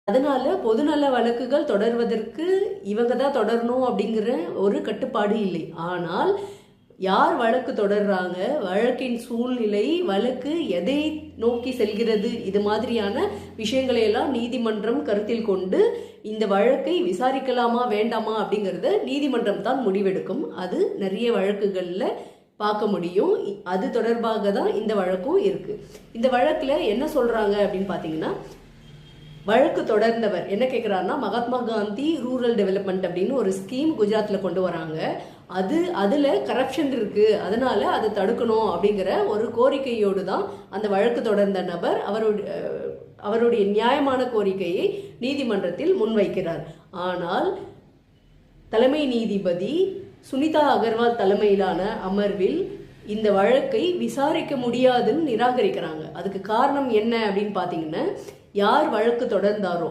அதனால பொதுநல வழக்குகள் தொடர்வதற்கு இவங்க தான் தொடரணும் அப்படிங்கிற ஒரு கட்டுப்பாடு இல்லை. ஆனால் யார் வழக்கு தொடர்றாங்க, வழக்கின் சூழ்நிலை, வழக்கு எதை நோக்கி செல்கிறது, இது மாதிரியான விஷயங்களை எல்லாம் நீதிமன்றம் கருத்தில் கொண்டு இந்த வழக்கை விசாரிக்கலாமா வேண்டாமா அப்படிங்கிறத நீதிமன்றம் தான் முடிவெடுக்கும். அது நிறைய வழக்குகளில் பார்க்க முடியும். அது தொடர்பாக தான் இந்த வழக்கும் இருக்கு. இந்த வழக்கில் என்ன சொல்றாங்க அப்படின்னு பார்த்தீங்கன்னா, வழக்கு தொடர்ந்தவர் என்ன கேட்குறாருன்னா, மகாத்மா காந்தி ரூரல் டெவலப்மெண்ட் அப்படின்னு ஒரு ஸ்கீம் குஜராத்தில் கொண்டு வராங்க. அதில் கரப்ஷன் இருக்கு, அதனால அதை தடுக்கணும் அப்படிங்கிற ஒரு கோரிக்கையோடு தான் அந்த வழக்கு தொடர்ந்த நபர் அவருடைய நியாயமான கோரிக்கையை நீதிமன்றத்தில் முன்வைக்கிறார். ஆனால் தலைமை நீதிபதி சுனிதா அகர்வால் தலைமையிலான அமர்வில் இந்த வழக்கை விசாரிக்க முடியாதுன்னு நிராகரிக்கிறாங்க. அதுக்கு காரணம் என்ன அப்படின்னு பார்த்தீங்கன்னா, யார் வழக்கு தொடர்ந்தாரோ